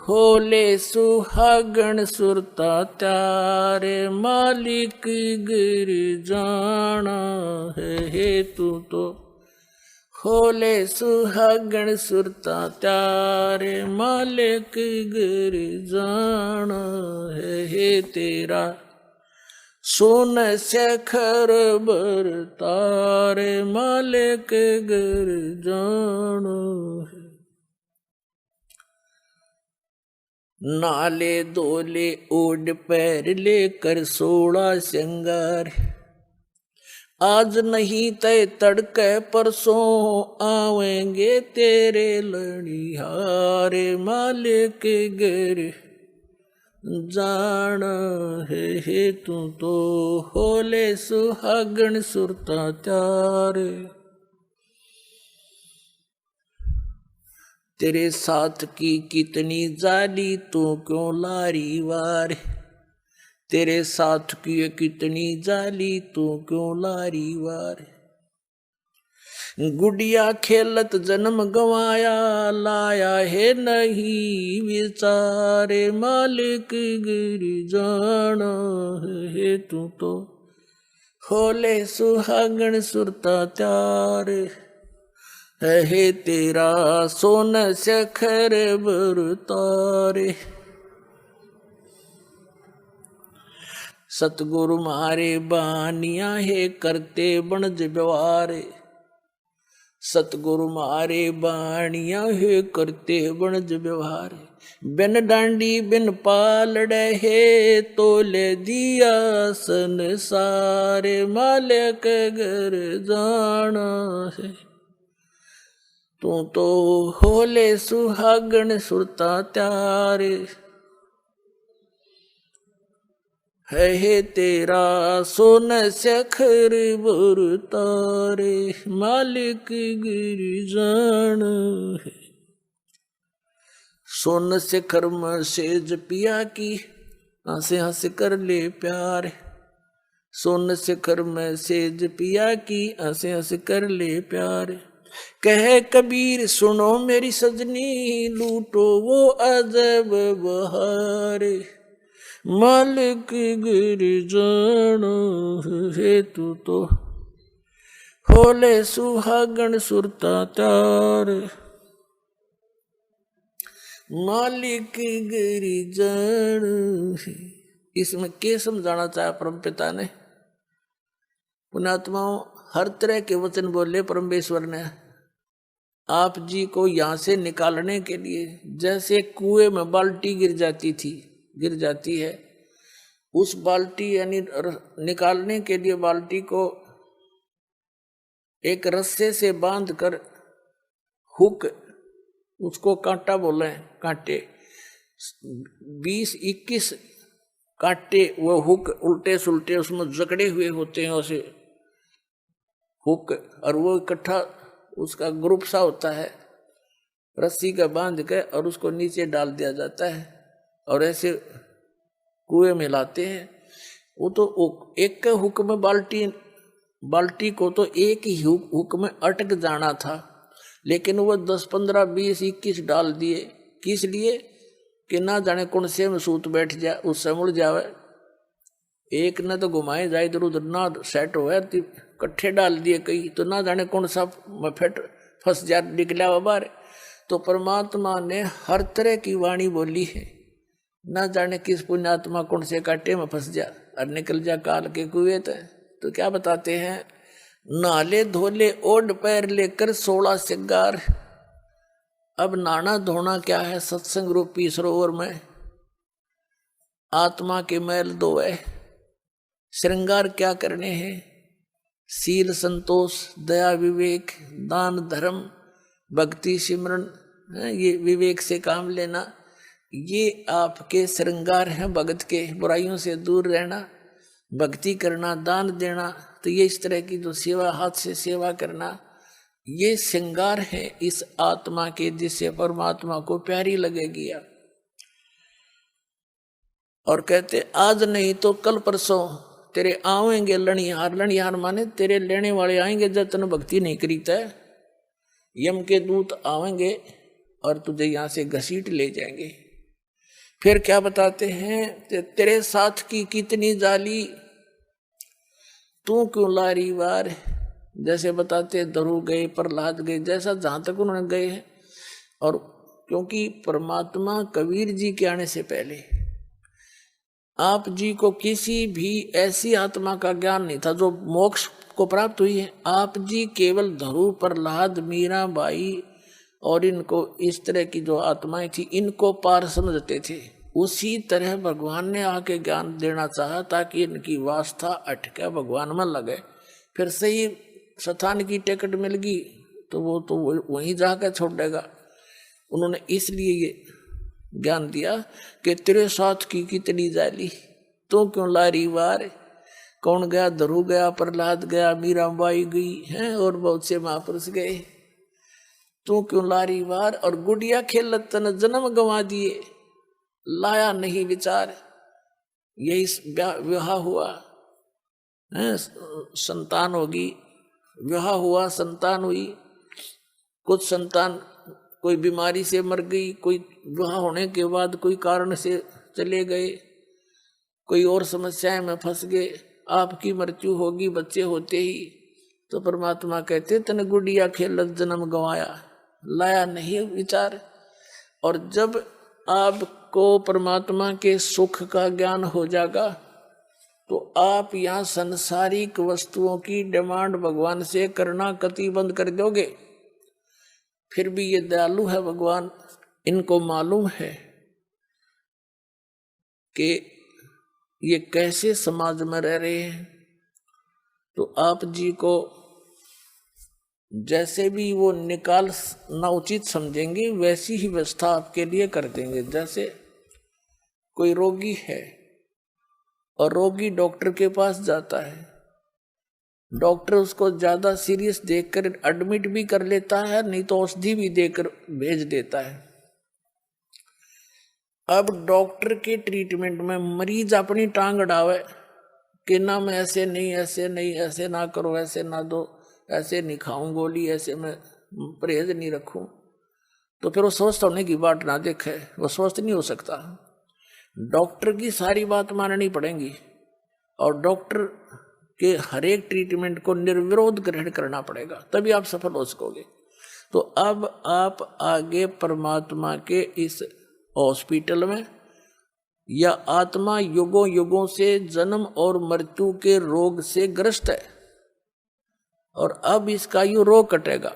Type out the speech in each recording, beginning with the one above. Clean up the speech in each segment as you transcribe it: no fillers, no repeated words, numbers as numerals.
होले सुहागण सुरता त्यारे मालिक गिर जाना है तू तो। होले सुहागण सुरता त्यारे मालिक गिर जाना है तेरा। सोन शेखर बर तारे मालिक गिर जाना है। नाले दोले ओढ़ पैर लेकर 16 श्रृंगार। आज नहीं तय तड़के परसों आवेंगे तेरे लड़िहारे मालिक गिर जाना है तू तो। होले सुहागण सुरता त्यारे। तेरे साथ की कितनी जाली तू क्यों लारी वार। तेरे साथ की कितनी जाली तू क्यों लारी वार। गुड़िया खेलत जन्म गवाया लाया है नहीं विचारे मालिक गिर जाना है तू तो। होले सुहागण सुरता त्यारे है तेरा। सोन शेखर बर तारे। सतगुरु मारे बानिया है करते बनज व्यवहार। सतगुरु मारे बानिया है करते बनज व्यवहार। बिन डांडी बिन पालड़े है तोले दिया संसारे मालिक गिर जाना है तू तो। होले सुहागण सुरता त्यारे है तेरा। सोन शेखर बर तारे मालिक गिर जाना है। सोन शेखर में सेज पिया की हंसे हंस कर ले प्यार। सोन शेखर में सेज पिया की हंसे हंस कर ले प्यार। कह कबीर सुनो मेरी सजनी लूटो वो अजब बहार मालिक गिर जाना है तू तो। होले सुहागण सुरता त्यारे मालिक गिर जाना है। इसमें क्या समझाना चाहा परम पिता ने। पुण्यात्माओं हर तरह के वचन बोले परमेश्वर ने आप जी को यहां से निकालने के लिए। जैसे कुएं में बाल्टी गिर जाती है उस बाल्टी यानी निकालने के लिए बाल्टी को एक रस्से से बांध कर हुक उसको कांटा बोले कांटे 20-21 कांटे वो हुक उल्टे सुलटे उसमें जकड़े हुए होते हैं उसे हुक। और वो इकट्ठा उसका ग्रुप सा होता है रस्सी का बांध के और उसको नीचे डाल दिया जाता है और ऐसे कुएं में लाते हैं। वो तो एक हुक में बाल्टी को तो एक ही हुक में अटक जाना था लेकिन वो 10, 15, 20, 21 डाल दिए। किस लिए कि ना जाने कौन से में सूत बैठ जाए उससे मुड़ जावे। एक न तो घुमाए जाए इधर उधर ना सेट हो कट्ठे डाल दिए कई तो ना जाने कौन सा मफेट फंस जा निकला हुआ बाहर। तो परमात्मा ने हर तरह की वाणी बोली है। ना जाने किस पुण्यात्मा कौन से कांटे में फंस जा और निकल जा काल के कुएं। तो क्या बताते हैं नाले धोले ओढ़ पैर लेकर 16 श्रृंगार। अब नाना धोना क्या है सत्संग रूपी सरोवर में आत्मा के मैल धोए। श्रृंगार क्या करने हैं शील संतोष दया विवेक दान धर्म भक्ति सिमरन ये विवेक से काम लेना ये आपके श्रृंगार हैं भगत के। बुराइयों से दूर रहना भक्ति करना दान देना तो ये इस तरह की जो सेवा हाथ से सेवा करना ये श्रृंगार है इस आत्मा के जिससे परमात्मा को प्यारी लगेगी। और कहते आज नहीं तो कल परसों तेरे आवेंगे लणिहार। लणिहार माने तेरे लेने वाले आएंगे जब तन भक्ति नहीं करीता है। यम के दूत आवेंगे और तुझे यहाँ से घसीट ले जाएंगे। फिर क्या बताते हैं, तेरे साथ की कितनी जाली, तू क्यों लारी वार। जैसे बताते धरु गए, प्रहलाद गए, जैसा जहां तक उन्होंने गए हैं। और क्योंकि परमात्मा कबीर जी के आने से पहले आप जी को किसी भी ऐसी आत्मा का ज्ञान नहीं था जो मोक्ष को प्राप्त हुई है। आप जी केवल धरु, प्रहलाद, मीरा बाई और इनको इस तरह की जो आत्माएं थी इनको पार समझते थे। उसी तरह भगवान ने आके ज्ञान देना चाहा ताकि इनकी वास्ता अटके, भगवान में लगे। फिर सही स्थान की टिकट मिल गई तो वो तो वहीं जाकर छोड़ देगा। उन्होंने इसलिए ये ज्ञान दिया कि तेरे साथ की कितनी जाली, तो क्यों लारी वार। कौन गया, धरु गया, प्रहलाद गया, मीराबाई गई हैं और बहुत से महापुरुष गए। तू क्यों लारी वार। और गुड़िया खेलत तन जन्म गंवा दिए, लाया नहीं विचार। यही विवाह हुआ है, संतान होगी, विवाह हुआ, संतान हुई। कुछ संतान कोई बीमारी से मर गई, कोई विवाह होने के बाद कोई कारण से चले गए, कोई और समस्याएं में फंस गए। आपकी मृत्यु होगी बच्चे होते ही। तो परमात्मा कहते तने गुड़िया खेलत जन्म गंवाया, लाया नहीं विचार। और जब आपको परमात्मा के सुख का ज्ञान हो जाएगा तो आप यहाँ संसारिक वस्तुओं की डिमांड भगवान से करना कति बंद कर दोगे। फिर भी ये दयालु है भगवान, इनको मालूम है कि ये कैसे समाज में रह रहे हैं। तो आप जी को जैसे भी वो निकालना उचित समझेंगे वैसी ही व्यवस्था आपके लिए कर देंगे। जैसे कोई रोगी है और रोगी डॉक्टर के पास जाता है, डॉक्टर उसको ज्यादा सीरियस देखकर एडमिट भी कर लेता है, नहीं तो औषधि भी देकर भेज देता है। अब डॉक्टर के ट्रीटमेंट में मरीज अपनी टांग अड़ावे कि ना मैं ऐसे नहीं, ऐसे नहीं, ऐसे ना करो, ऐसे ना दो, ऐसे नहीं खाऊं गोली, ऐसे मैं परहेज नहीं रखूं, तो फिर वो स्वस्थ होने की बात ना देखे, वो स्वस्थ नहीं हो सकता। डॉक्टर की सारी बात माननी पड़ेगी और डॉक्टर के हर एक ट्रीटमेंट को निर्विरोध ग्रहण करना पड़ेगा, तभी आप सफल हो सकोगे। तो अब आप आगे परमात्मा के इस हॉस्पिटल में या आत्मा युगों युगों से जन्म और मृत्यु के रोग से ग्रस्त है और अब इसका ये रोग कटेगा।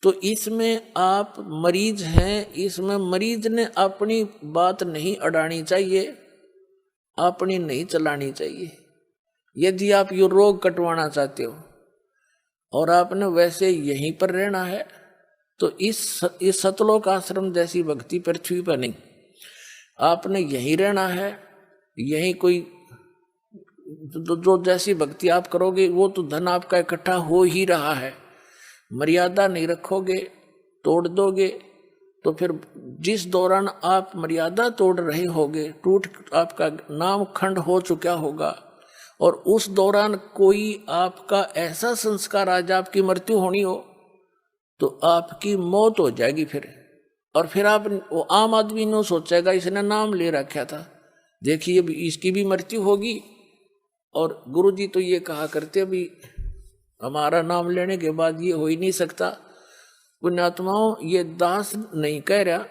तो इसमें आप मरीज हैं, इसमें मरीज ने अपनी बात नहीं अड़ानी चाहिए, अपनी नहीं चलानी चाहिए। यदि आप ये रोग कटवाना चाहते हो और आपने वैसे यहीं पर रहना है तो इस सतलोक आश्रम जैसी भक्ति पृथ्वी पर नहीं, आपने यहीं रहना है। यहीं कोई जो जैसी भक्ति आप करोगे वो तो धन आपका इकट्ठा हो ही रहा है। मर्यादा नहीं रखोगे, तोड़ दोगे, तो फिर जिस दौरान आप मर्यादा तोड़ रहे होगे, टूट आपका नाम खंड हो चुका होगा और उस दौरान कोई आपका ऐसा संस्कार आज आपकी मृत्यु होनी हो तो आपकी मौत हो जाएगी फिर। और फिर आप वो आम आदमी ने सोचेगा इसने नाम ले रखा था, देखिए इसकी भी मृत्यु होगी। और गुरुजी तो ये कहा करते भी हमारा नाम लेने के बाद ये हो ही नहीं सकता। पुण्यात्माओं, ये दास नहीं कह रहा,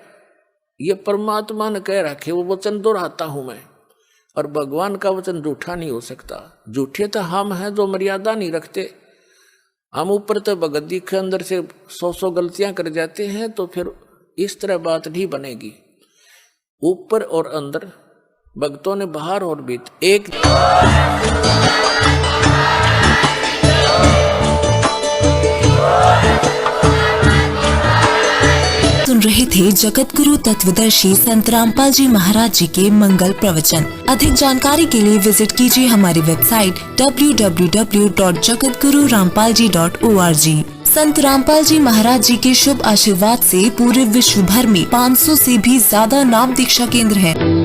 ये परमात्मा ने कह रखे, वो वचन दोहराता हूं मैं। और भगवान का वचन झूठा नहीं हो सकता। झूठे तो हम हैं जो मर्यादा नहीं रखते। हम ऊपर तो भगत दिखे अंदर से 100 गलतियां कर जाते हैं, तो फिर इस तरह बात नहीं बनेगी। ऊपर और अंदर भक्तों ने बाहर और भीतर एक सुन रहे थे जगत गुरु तत्वदर्शी संत रामपाल जी महाराज जी के मंगल प्रवचन। अधिक जानकारी के लिए विजिट कीजिए हमारी वेबसाइट www.jagatgururampalji.org। संत रामपाल जी महाराज जी के शुभ आशीर्वाद से पूरे विश्व भर में 500 से भी ज्यादा नाम दीक्षा केंद्र हैं।